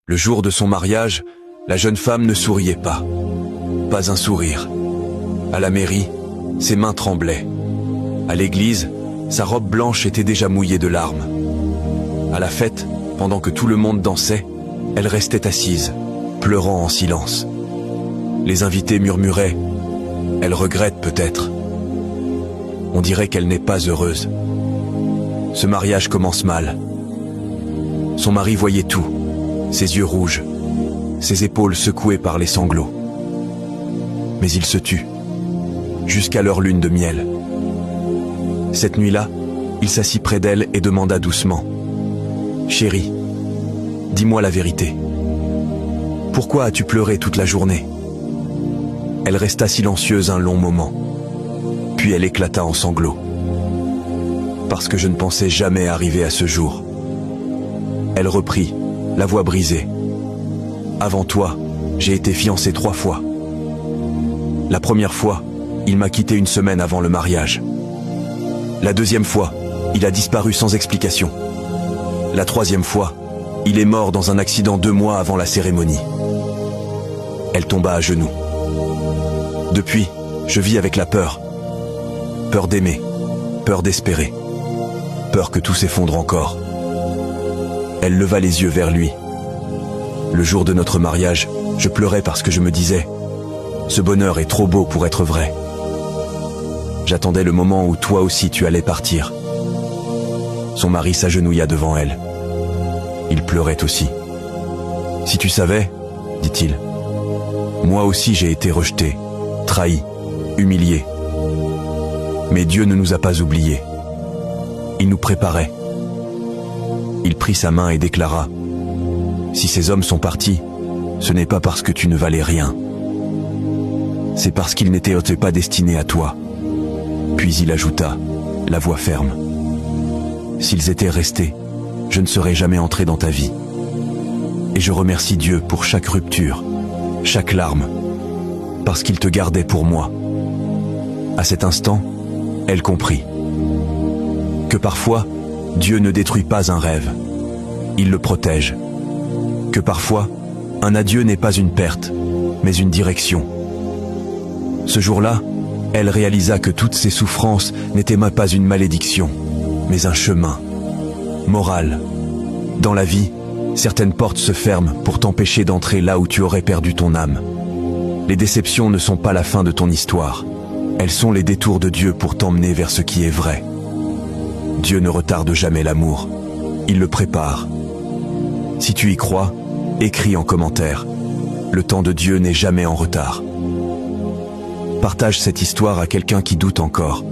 Le jour de son mariage, la jeune femme ne souriait pas. Pas un sourire. À la mairie, ses mains tremblaient. À l'église, sa robe blanche était déjà mouillée de larmes. À la fête, pendant que tout le monde dansait, elle restait assise, pleurant en silence. Les invités murmuraient « Elle regrette peut-être ». On dirait qu'elle n'est pas heureuse. Ce mariage commence mal. Son mari voyait tout, ses yeux rouges, ses épaules secouées par les sanglots. Mais il se tut, jusqu'à leur lune de miel. Cette nuit-là, il s'assit près d'elle et demanda doucement « Chérie, dis-moi la vérité. Pourquoi as-tu pleuré toute la journée ?» Elle resta silencieuse un long moment, puis elle éclata en sanglots. « Parce que je ne pensais jamais arriver à ce jour. » Elle reprit, la voix brisée. « Avant toi, j'ai été fiancée 3 fois. La première fois, il m'a quitté une semaine avant le mariage. La deuxième fois, il a disparu sans explication. La troisième fois, il est mort dans un accident 2 mois avant la cérémonie. » Elle tomba à genoux. « Depuis, je vis avec la peur. Peur d'aimer, peur d'espérer, peur que tout s'effondre encore. » Elle leva les yeux vers lui. « Le jour de notre mariage, je pleurais parce que je me disais « Ce bonheur est trop beau pour être vrai. » J'attendais le moment où toi aussi tu allais partir. » Son mari s'agenouilla devant elle. Il pleurait aussi. « Si tu savais, dit-il, moi aussi j'ai été rejeté, trahi, humilié. Mais Dieu ne nous a pas oubliés. Il nous préparait. » Il prit sa main et déclara « Si ces hommes sont partis, ce n'est pas parce que tu ne valais rien. C'est parce qu'ils n'étaient pas destinés à toi. » Puis il ajouta, la voix ferme « S'ils étaient restés, je ne serais jamais entré dans ta vie. Et je remercie Dieu pour chaque rupture, chaque larme, parce qu'il te gardait pour moi. » À cet instant, elle comprit que parfois, Dieu ne détruit pas un rêve, il le protège. Que parfois, un adieu n'est pas une perte, mais une direction. Ce jour-là, elle réalisa que toutes ces souffrances n'étaient pas une malédiction, mais un chemin, moral. Dans la vie, certaines portes se ferment pour t'empêcher d'entrer là où tu aurais perdu ton âme. Les déceptions ne sont pas la fin de ton histoire, elles sont les détours de Dieu pour t'emmener vers ce qui est vrai. Dieu ne retarde jamais l'amour, il le prépare. Si tu y crois, écris en commentaire. Le temps de Dieu n'est jamais en retard. Partage cette histoire à quelqu'un qui doute encore.